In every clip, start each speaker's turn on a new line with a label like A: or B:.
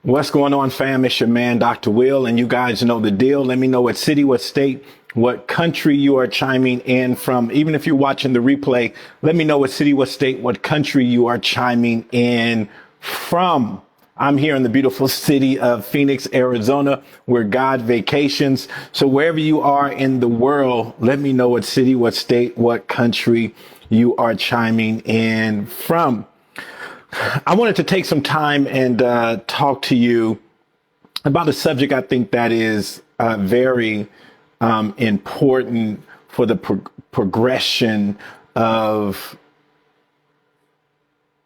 A: What's going on, fam? It's your man, Dr. Will, and you guys know the deal. Let me know what city, what state, what country you are chiming in from. Even if you're watching the replay, let me know what city, what state, what country you are chiming in from. I'm here in the beautiful city of Phoenix, Arizona, where God vacations. So wherever you are in the world, let me know what city, what state, what country you are chiming in from. I wanted to take some time and talk to you about a subject I think that is very important for the progression of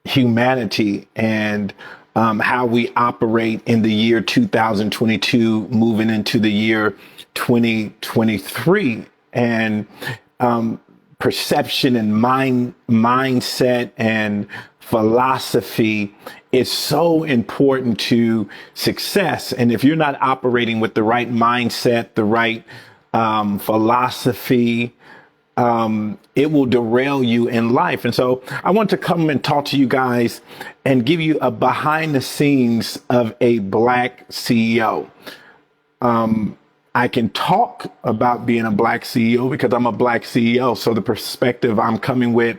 A: humanity and how we operate in the year 2022, moving into the year 2023. And perception and mindset and philosophy is so important to success. And if you're not operating with the right mindset, the right philosophy, it will derail you in life. And so I want to come and talk to you guys and give you a behind the scenes of a Black CEO. I can talk about being a Black CEO because I'm a Black CEO. So the perspective I'm coming with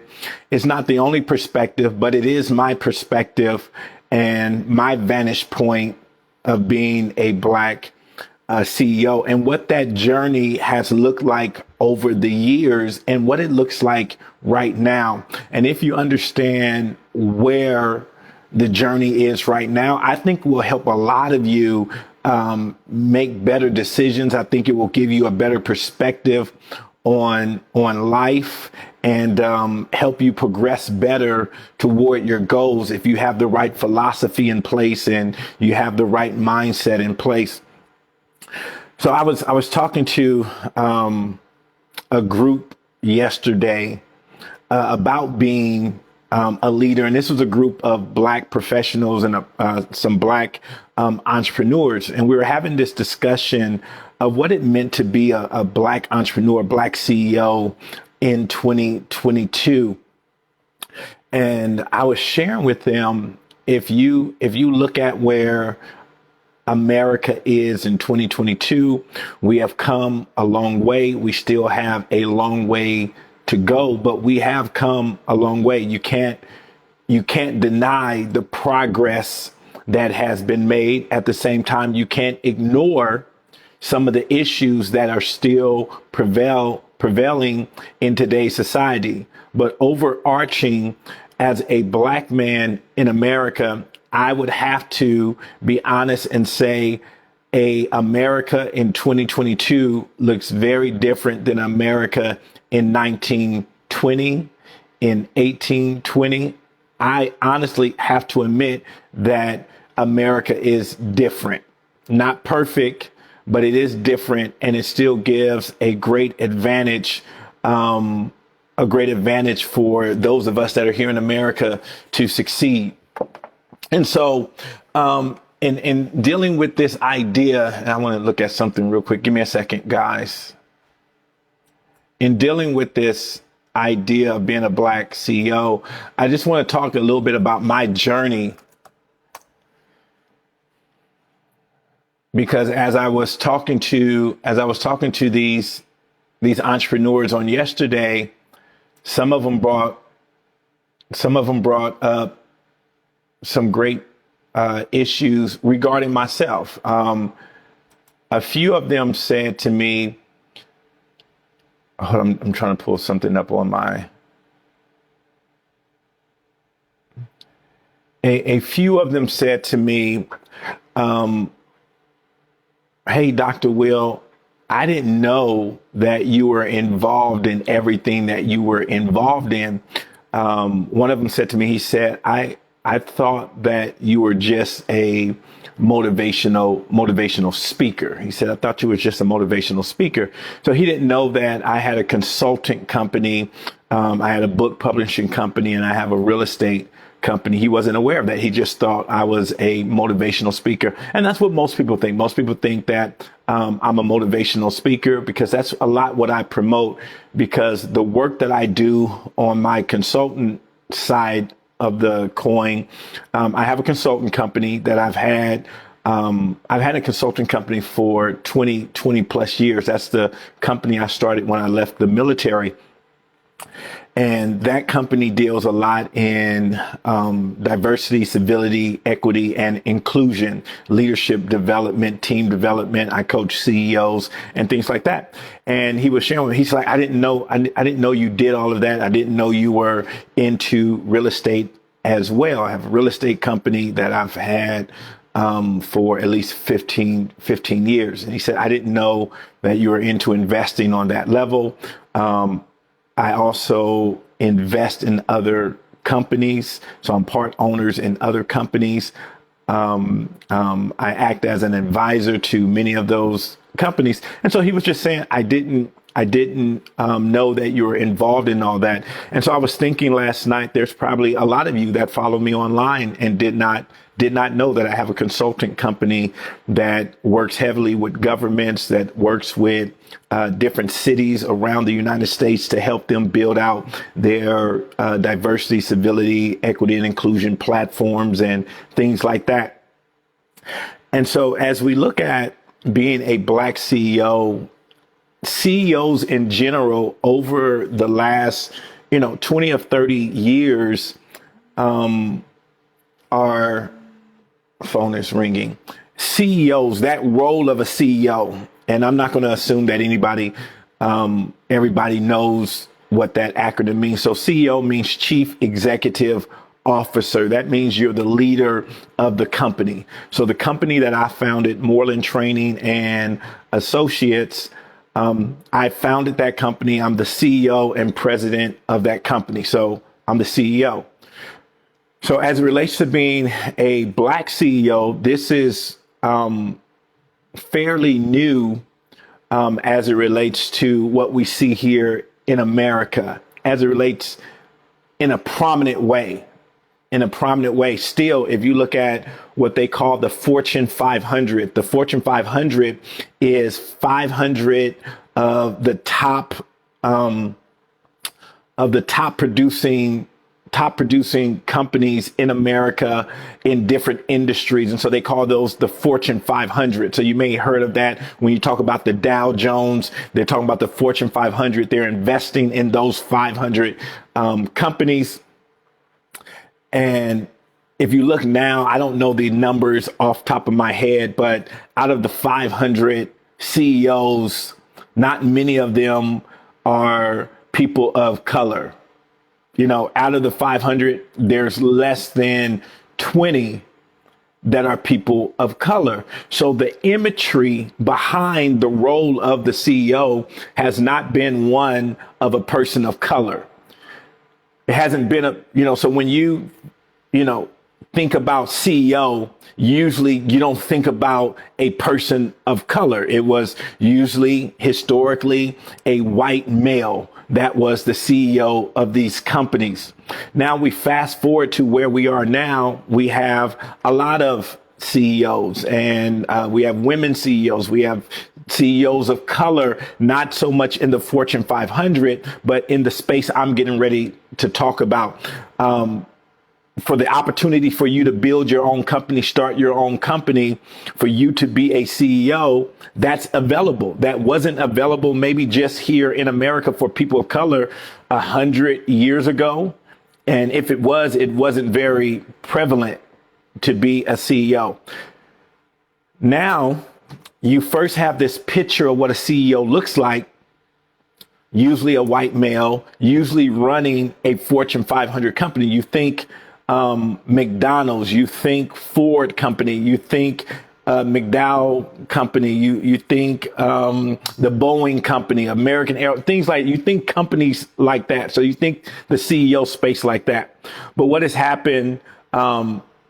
A: is not the only perspective, but it is my perspective and my vantage point of being a Black CEO and what that journey has looked like over the years and what it looks like right now. And if you understand where the journey is right now, I think will help a lot of you make better decisions. I think it will give you a better perspective on life and help you progress better toward your goals if you have the right philosophy in place and you have the right mindset in place. So I was talking to a group yesterday about being a leader. And this was a group of Black professionals and some Black entrepreneurs. And we were having this discussion of what it meant to be a Black entrepreneur, Black CEO in 2022. And I was sharing with them, if you look at where America is in 2022, we have come a long way. We still have a long way to go, but we have come a long way. You can't deny the progress that has been made. At the same time, you can't ignore some of the issues that are still prevailing in today's society. But overarching, as a Black man in America, I would have to be honest and say America in 2022 looks very different than America in 1920, in 1820. I honestly have to admit that America is different. Not perfect, but it is different, and it still gives a great advantage for those of us that are here in America to succeed. And so in dealing with this idea, and I want to look at something real quick. Give me a second, guys. In dealing with this idea of being a Black CEO, I just want to talk a little bit about my journey. Because as I was talking to these entrepreneurs on yesterday, some of them brought up some great issues regarding myself. A few of them said to me, I'm trying to pull something up on my. A few of them said to me, hey, Dr. Will, I didn't know that you were involved in everything that you were involved in. One of them said to me, he said, I thought that you were just a motivational speaker. He said, I thought you were just a motivational speaker. So he didn't know that I had a consulting company. I had a book publishing company, and I have a real estate company. He wasn't aware of that. He just thought I was a motivational speaker. And that's what most people think. Most people think that I'm a motivational speaker because that's a lot what I promote, because the work that I do on my consultant side of the coin. I have a consulting company that I've had. I've had a consulting company for 20 plus years. That's the company I started when I left the military. And that company deals a lot in diversity, civility, equity, and inclusion, leadership development, team development. I coach CEOs and things like that. And he was sharing, he's like, I didn't know you did all of that. I didn't know you were into real estate as well. I have a real estate company that I've had for at least 15 years. And he said, I didn't know that you were into investing on that level. I also invest in other companies. So I'm part owners in other companies. I act as an advisor to many of those companies. And so he was just saying, I didn't know that you were involved in all that. And so I was thinking last night, there's probably a lot of you that follow me online and did not know that I have a consulting company that works heavily with governments, that works with different cities around the United States to help them build out their diversity, civility, equity, and inclusion platforms and things like that. And so as we look at being a Black CEO, CEOs in general over the last, 20 or 30 years are, phone is ringing. CEOs, that role of a CEO, and I'm not going to assume that everybody knows what that acronym means. So CEO means Chief Executive Officer. That means you're the leader of the company. So the company that I founded, Moreland Training and Associates, I founded that company. I'm the CEO and president of that company. So I'm the CEO. So as it relates to being a Black CEO, this is fairly new as it relates to what we see here in America, as it relates in a prominent way. Still, if you look at what they call the Fortune 500, the Fortune 500 is 500 of the top producing companies in America in different industries. And so they call those the Fortune 500. So you may have heard of that when you talk about the Dow Jones. They're talking about the Fortune 500. They're investing in those 500 companies. And if you look now, I don't know the numbers off the top of my head, but out of the 500 CEOs, not many of them are people of color. Out of the 500, there's less than 20 that are people of color. So the imagery behind the role of the CEO has not been one of a person of color. It hasn't been so when you think about CEO, usually you don't think about a person of color. It was usually historically a white male that was the CEO of these companies. Now we fast forward to where we are now. We have a lot of CEOs and we have women CEOs. We have CEOs of color, not so much in the Fortune 500, but in the space I'm getting ready to talk about. For the opportunity for you to build your own company, start your own company, for you to be a CEO, that's available. That wasn't available maybe just here in America for people of color 100 years ago. And if it was, it wasn't very prevalent to be a CEO. Now, you first have this picture of what a CEO looks like, usually a white male, usually running a Fortune 500 company. You think McDonald's, you think Ford company, you think McDowell company, you think the Boeing company, American Air, things like, you think companies like that. So you think the CEO space like that. But what has happened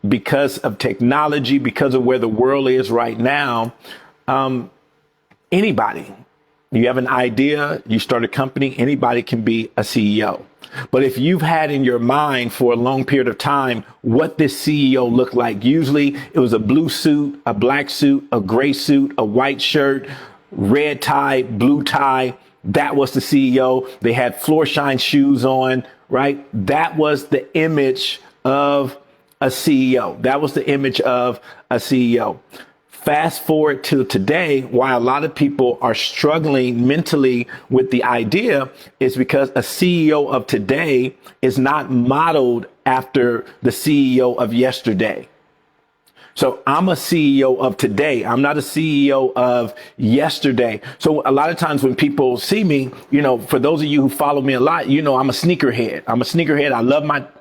A: because of technology, because of where the world is right now, anybody, you have an idea, you start a company, anybody can be a CEO. But if you've had in your mind for a long period of time what this CEO looked like, usually it was a blue suit, a black suit, a gray suit, a white shirt, red tie, blue tie. That was the CEO. They had floor shine shoes on, right? That was the image of a CEO. That was the image of a CEO. Fast forward to today, why a lot of people are struggling mentally with the idea is because a CEO of today is not modeled after the CEO of yesterday. So I'm a CEO of today. I'm not a CEO of yesterday. So a lot of times when people see me, for those of you who follow me a lot, I'm a sneakerhead.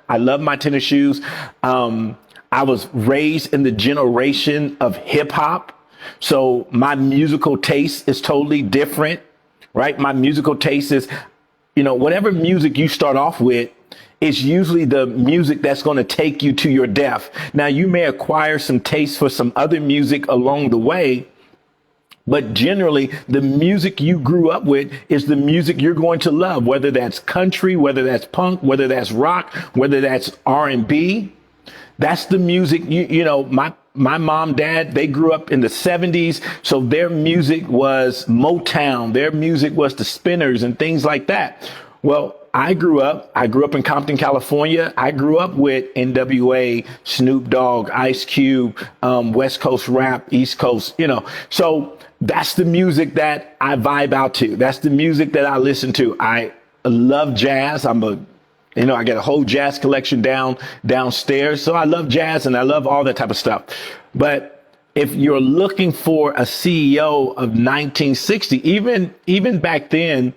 A: I love my tennis shoes. I was raised in the generation of hip hop. So my musical taste is totally different, right? My musical taste is, whatever music you start off with, it's usually the music that's going to take you to your death. Now, you may acquire some taste for some other music along the way, but generally the music you grew up with is the music you're going to love, whether that's country, whether that's punk, whether that's rock, whether that's R&B. That's the music, my mom, dad, they grew up in the 70s. So their music was Motown. Their music was the Spinners and things like that. Well, I grew up in Compton, California. I grew up with NWA, Snoop Dogg, Ice Cube, West Coast rap, East Coast, So that's the music that I vibe out to. That's the music that I listen to. I love jazz. I got a whole jazz collection downstairs. So I love jazz and I love all that type of stuff. But if you're looking for a CEO of 1960, even back then,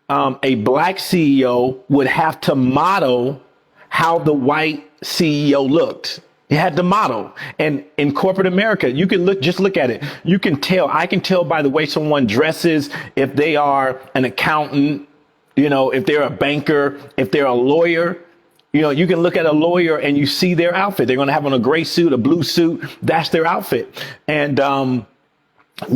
A: a black CEO would have to model how the white CEO looked. You had to model. And in corporate America, you can look at it. I can tell by the way someone dresses, if they are an accountant, if they're a banker, if they're a lawyer. You can look at a lawyer and you see their outfit. They're going to have on a gray suit, a blue suit. That's their outfit. And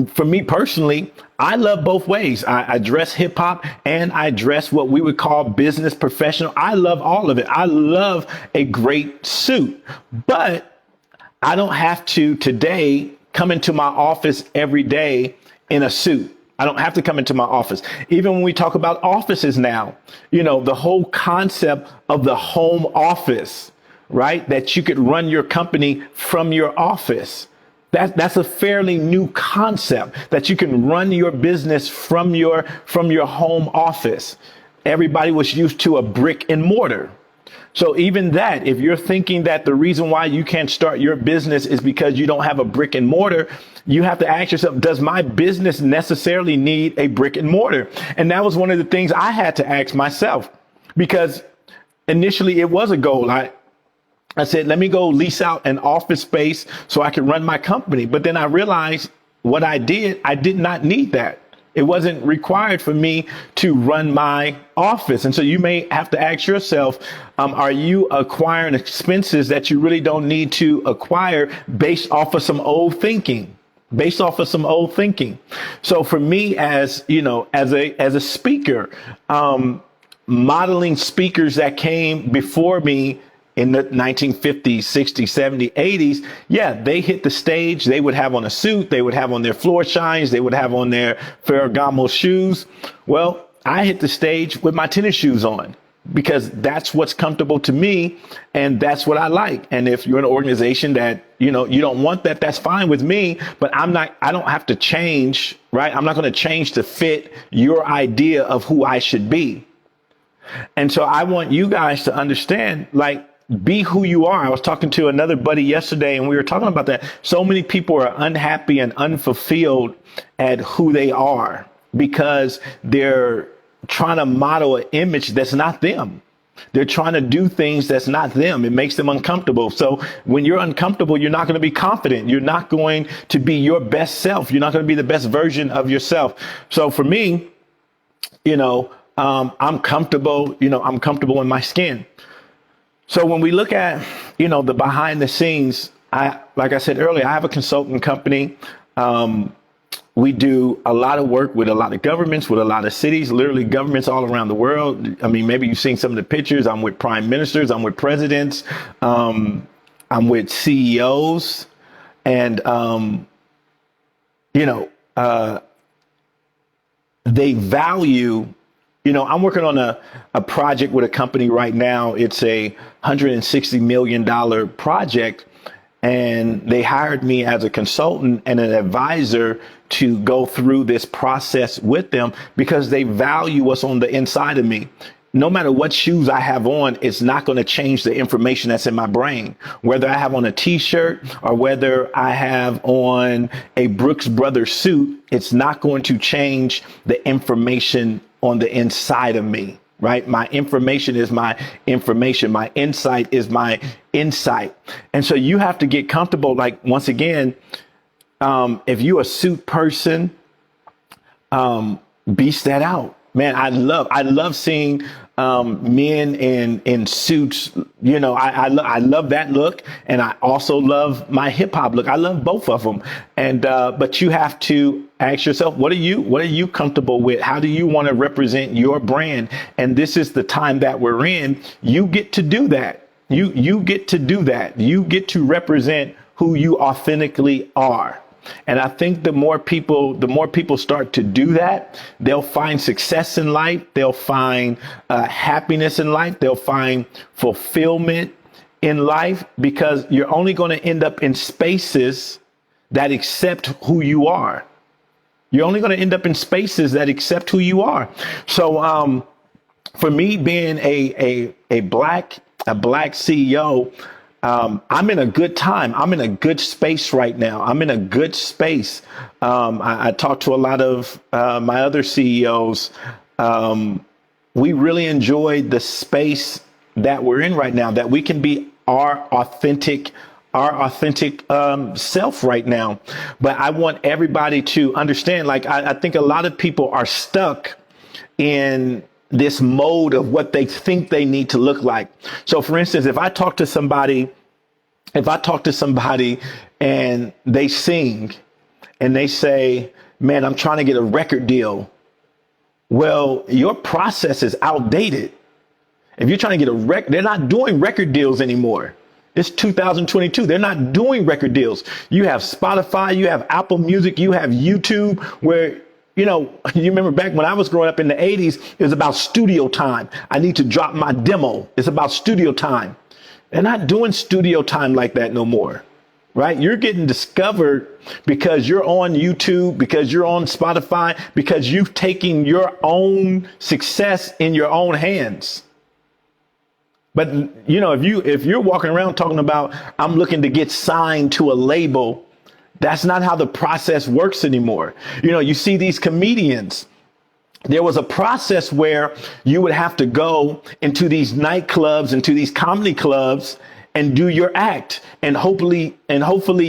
A: for me personally, I love both ways. I dress hip hop and I dress what we would call business professional. I love all of it. I love a great suit, but I don't have to today come into my office every day in a suit. I don't have to come into my office. Even when we talk about offices now, the whole concept of the home office, right? That you could run your company from your office. That's a fairly new concept, that you can run your business from your home office. Everybody was used to a brick and mortar. So even that, if you're thinking that the reason why you can't start your business is because you don't have a brick and mortar, you have to ask yourself, does my business necessarily need a brick and mortar? And that was one of the things I had to ask myself, because initially it was a goal. I said, let me go lease out an office space so I can run my company. But then I realized what I did not need that. It wasn't required for me to run my office. And so you may have to ask yourself, are you acquiring expenses that you really don't need to acquire based off of some old thinking? So for me, as a speaker, modeling speakers that came before me in the 1950s, 60s, 70s, 80s, yeah, they hit the stage. They would have on a suit. They would have on their floor shines. They would have on their Ferragamo shoes. Well, I hit the stage with my tennis shoes on, because that's what's comfortable to me. And that's what I like. And if you're an organization that, you don't want that, that's fine with me. But I don't have to change, right? I'm not going to change to fit your idea of who I should be. And so I want you guys to understand, be who you are. I was talking to another buddy yesterday and we were talking about that. So many people are unhappy and unfulfilled at who they are because they're trying to model an image that's not them. They're trying to do things that's not them. It makes them uncomfortable. So when you're uncomfortable, you're not going to be confident. You're not going to be your best self. You're not going to be the best version of yourself. So for me, I'm comfortable. I'm comfortable in my skin. So when we look at, the behind the scenes, like I said earlier, I have a consulting company. We do a lot of work with a lot of governments, with a lot of cities, literally governments all around the world. I mean, maybe you've seen some of the pictures. I'm with prime ministers. I'm with presidents. I'm with CEOs. And, they value, I'm working on a project with a company right now. It's a $160 million project. And they hired me as a consultant and an advisor to go through this process with them because they value what's on the inside of me. No matter what shoes I have on, it's not going to change the information that's in my brain. Whether I have on a t-shirt or whether I have on a Brooks Brothers suit, it's not going to change the information on the inside of me. Right? My information is my information. My insight is my insight. And so you have to get comfortable. Like, once again, if you're a suit person, beast that out. Man, I love seeing men in suits. I love that look, and I also love my hip hop look. I love both of them. And but you have to ask yourself, what are you comfortable with? How do you want to represent your brand? And this is the time that we're in. You get to do that. You get to do that. You get to represent who you authentically are. And I think the more people start to do that, they'll find success in life. They'll find happiness in life. They'll find fulfillment in life, because you're only going to end up in spaces that accept who you are. You're only going to end up in spaces that accept who you are. So for me, being a black CEO, I'm in a good time. I'm in a good space right now. I'm in a good space. I talked to a lot of my other CEOs. We really enjoy the space that we're in right now, that we can be our authentic self right now. But I want everybody to understand, like, I think a lot of people are stuck in this mode of what they think they need to look like. So, for instance, if I talk to somebody and they sing and they say, man, I'm trying to get a record deal. Well, your process is outdated. If you're trying to get a record, they're not doing record deals anymore. It's 2022. They're not doing record deals. You have Spotify, you have Apple Music, you have YouTube, where, you remember back when I was growing up in the 80s, it was about studio time. I need to drop my demo. It's about studio time. They're not doing studio time like that no more, right? You're getting discovered because you're on YouTube, because you're on Spotify, because you've taken your own success in your own hands. But, if you're walking around talking about, I'm looking to get signed to a label, that's not how the process works anymore. You see these comedians. There was a process where you would have to go into these nightclubs, into these comedy clubs, and do your act. And hopefully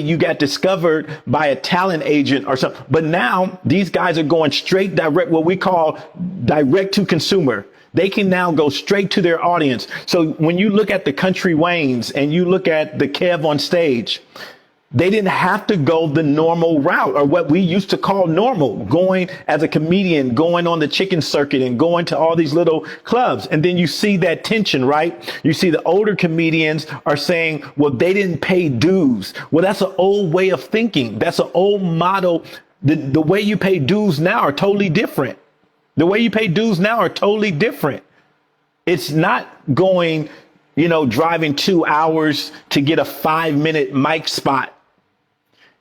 A: you got discovered by a talent agent or something. But now these guys are going straight direct, what we call direct to consumer. They can now go straight to their audience. So when you look at the Country Waynes and you look at the Kev on stage, they didn't have to go the normal route, or what we used to call normal, going as a comedian, going on the chicken circuit and going to all these little clubs. And then you see that tension, right? You see the older comedians are saying, well, they didn't pay dues. Well, that's an old way of thinking. That's an old model. The way you pay dues now are totally different. The way you pay dues now are totally different. It's not going, driving 2 hours to get a 5-minute mic spot.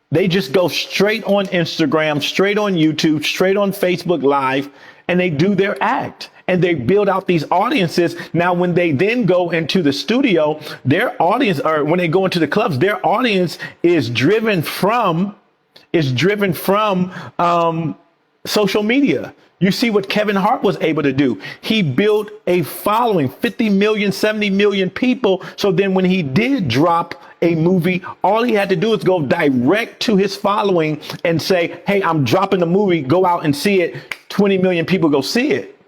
A: They just go straight on Instagram, straight on YouTube, straight on Facebook Live, and they do their act. And they build out these audiences. Now, when they then go into the studio, their audience, or when they go into the clubs, their audience is driven from social media. You see what Kevin Hart was able to do. He built a following, 50 million, 70 million people. So then when he did drop a movie, all he had to do is go direct to his following and say, hey, I'm dropping a movie. Go out and see it. 20 million people go see it.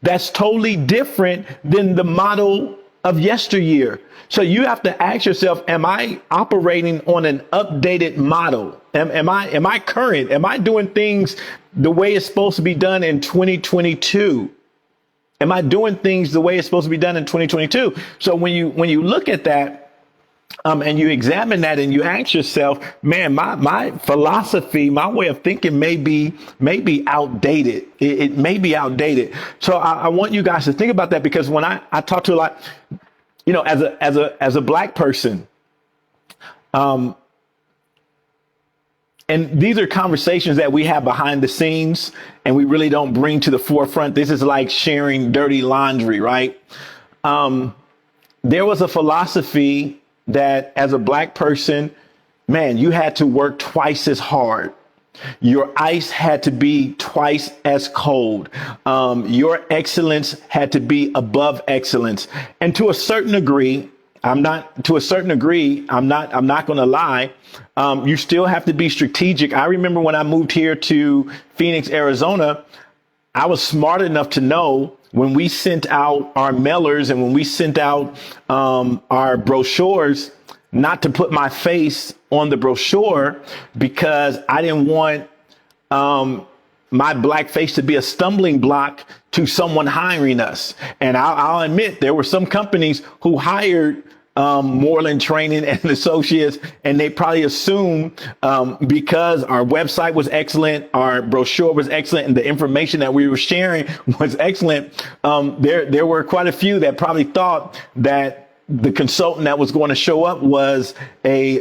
A: That's totally different than the model of yesteryear. So you have to ask yourself, am I operating on an updated model? Am I current? Am I doing things the way it's supposed to be done in 2022? Am I doing things the way it's supposed to be done in 2022? So when you look at that, And you examine that and you ask yourself, man, my philosophy, my way of thinking may be outdated. It may be outdated. So I want you guys to think about that, because when I talk to a lot, as a black person, and these are conversations that we have behind the scenes and we really don't bring to the forefront. This is like sharing dirty laundry, right? There was a philosophy that as a black person, man, you had to work twice as hard. Your ice had to be twice as cold. Your excellence had to be above excellence. And to a certain degree, I'm not going to lie. You still have to be strategic. I remember when I moved here to Phoenix, Arizona, I was smart enough to know when we sent out our mailers and when we sent out our brochures, not to put my face on the brochure, because I didn't want my black face to be a stumbling block to someone hiring us. And I'll admit there were some companies who hired Moreland Training and Associates, and they probably assumed because our website was excellent, our brochure was excellent, and the information that we were sharing was excellent. There were quite a few that probably thought that the consultant that was going to show up was a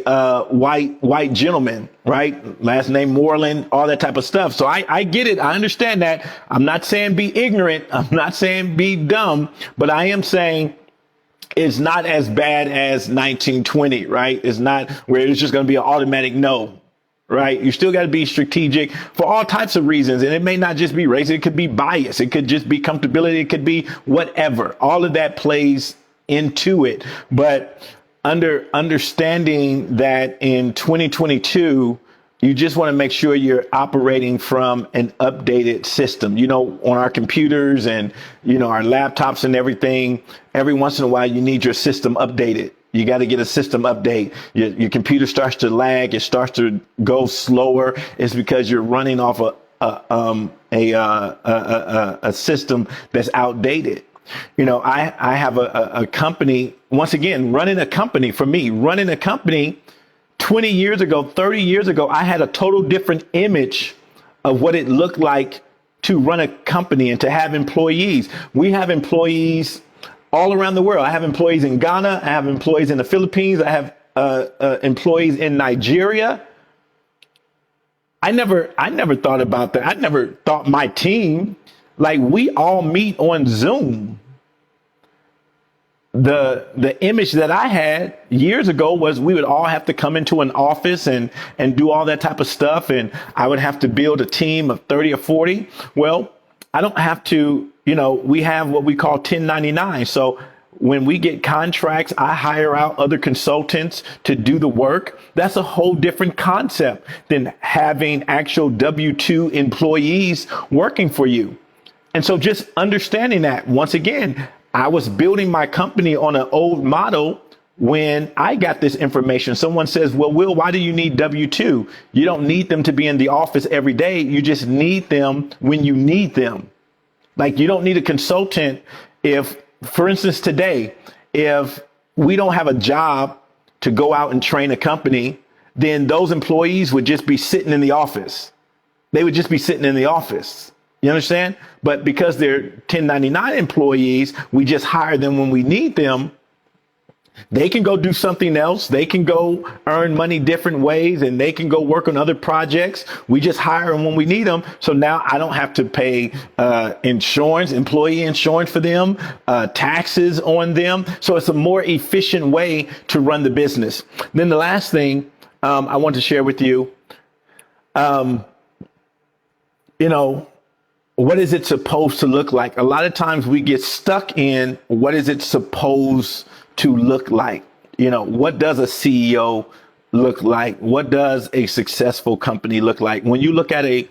A: white gentleman, right? Last name Moreland, all that type of stuff. So I get it. I understand that. I'm not saying be ignorant. I'm not saying be dumb, but I am saying it's not as bad as 1920, right? It's not where it's just going to be an automatic no, right? You still got to be strategic for all types of reasons. And it may not just be race. It could be bias. It could just be comfortability. It could be whatever. All of that plays into it. But understanding that in 2022, you just want to make sure you're operating from an updated system. On our computers and, our laptops and everything, every once in a while, you need your system updated. You got to get a system update. Your computer starts to lag. It starts to go slower. It's because you're running off a system that's outdated. I have a company, once again, running a company 20 years ago, 30 years ago, I had a total different image of what it looked like to run a company and to have employees. We have employees all around the world. I have employees in Ghana. I have employees in the Philippines. I have employees in Nigeria. I never thought about that. I never thought my team, like, we all meet on Zoom. The image that I had years ago was we would all have to come into an office and do all that type of stuff. And I would have to build a team of 30 or 40. Well, I don't have to, we have what we call 1099. So when we get contracts, I hire out other consultants to do the work. That's a whole different concept than having actual W-2 employees working for you. And so just understanding that, once again, I was building my company on an old model when I got this information. Someone says, well, Will, why do you need W-2? You don't need them to be in the office every day. You just need them when you need them. Like, you don't need a consultant if, for instance, today, if we don't have a job to go out and train a company, then those employees would just be sitting in the office. They would just be sitting in the office. You understand? But because they're 1099 employees, we just hire them when we need them. They can go do something else. They can go earn money different ways, and they can go work on other projects. We just hire them when we need them. So now I don't have to pay insurance, employee insurance for them, taxes on them. So it's a more efficient way to run the business. Then the last thing I want to share with you, what is it supposed to look like? A lot of times we get stuck in what is it supposed to look like? What does a CEO look like? What does a successful company look like? When you look at I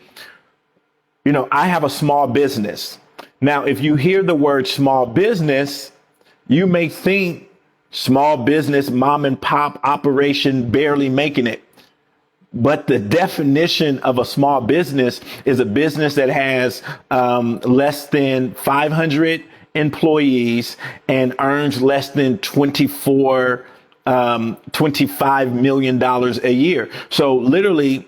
A: have a small business. Now, if you hear the word small business, you may think small business, mom and pop operation, barely making it. But the definition of a small business is a business that has less than 500 employees and earns less than $24 $25 million a year. So literally,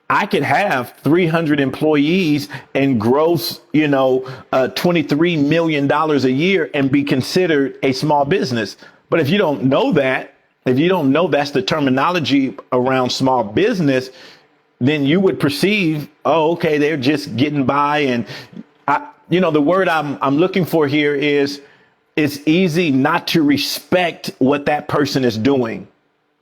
A: I could have 300 employees and gross, $23 million a year and be considered a small business. But if you don't know that, if you don't know that's the terminology around small business, then you would perceive, oh, okay, they're just getting by. And the word I'm looking for here is it's easy not to respect what that person is doing.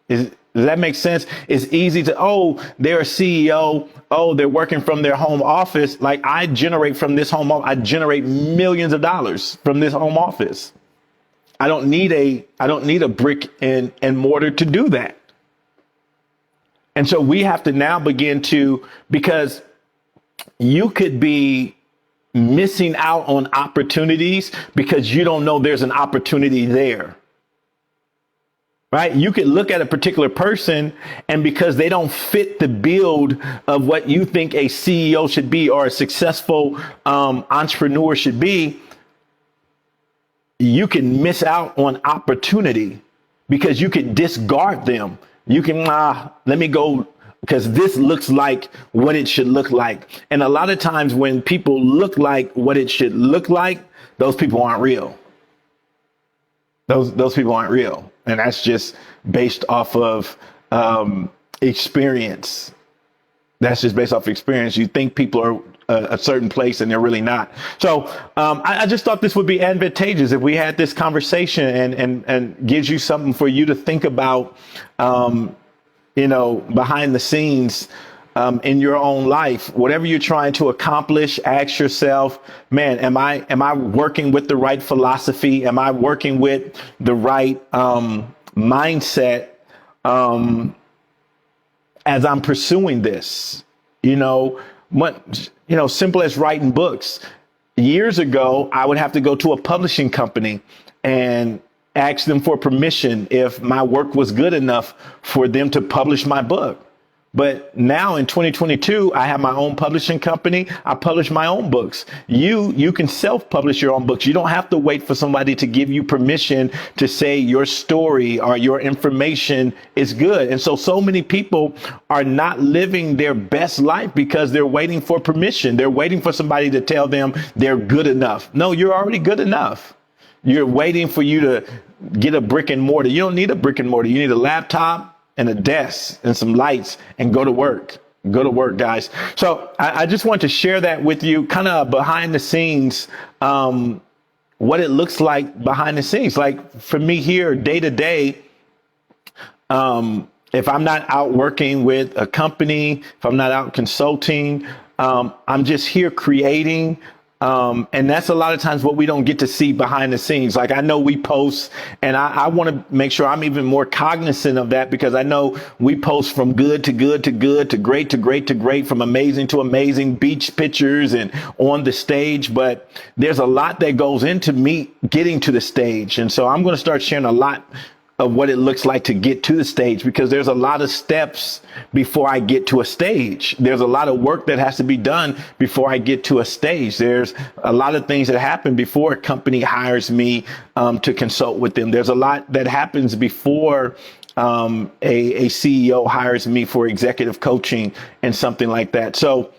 A: Does that make sense? It's easy to, oh, they're a CEO. Oh, they're working from their home office. Like I generate from this home office. I generate millions of dollars from this home office. I don't need a brick and mortar to do that. And so we have to now begin to, because you could be missing out on opportunities because you don't know there's an opportunity there. Right? You could look at a particular person and because they don't fit the build of what you think a CEO should be or a successful entrepreneur should be, you can miss out on opportunity because you can discard them. You can, let me go because this looks like what it should look like. And a lot of times when people look like what it should look like, those people aren't real. Those people aren't real. And that's just based off of experience. That's just based off experience. You think people are a certain place and they're really not. So I just thought this would be advantageous if we had this conversation and gives you something for you to think about, behind the scenes in your own life. Whatever you're trying to accomplish, ask yourself, man, am I working with the right philosophy? Am I working with the right mindset as I'm pursuing this? Simple as writing books. Years ago, I would have to go to a publishing company and ask them for permission if my work was good enough for them to publish my book. But now in 2022, I have my own publishing company. I publish my own books. You can self-publish your own books. You don't have to wait for somebody to give you permission to say your story or your information is good. And so many people are not living their best life because they're waiting for permission. They're waiting for somebody to tell them they're good enough. No, you're already good enough. You're waiting for you to get a brick and mortar. You don't need a brick and mortar. You need a laptop and a desk and some lights and go to work. Go to work, guys. So I just want to share that with you, kind of behind the scenes, what it looks like behind the scenes. Like for me here, day to day, if I'm not out working with a company, if I'm not out consulting, I'm just here creating. And that's a lot of times what we don't get to see behind the scenes. Like I know we post and I want to make sure I'm even more cognizant of that because I know we post from good to good to good to great to great to great, from amazing to amazing, beach pictures and on the stage. But there's a lot that goes into me getting to the stage. And so I'm going to start sharing a lot of what it looks like to get to the stage, because there's a lot of steps before I get to a stage. There's a lot of work that has to be done before I get to a stage. There's a lot of things that happen before a company hires me to consult with them. There's a lot that happens before a CEO hires me for executive coaching and something like that. So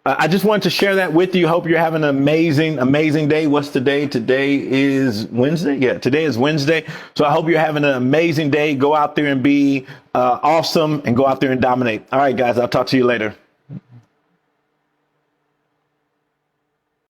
A: I just wanted to share that with you. Hope you're having an amazing day. What's today? Today is Wednesday. Yeah, today is Wednesday. So I hope you're having an amazing day. Go out there and be awesome and go out there and dominate. All right, guys, I'll talk to you later.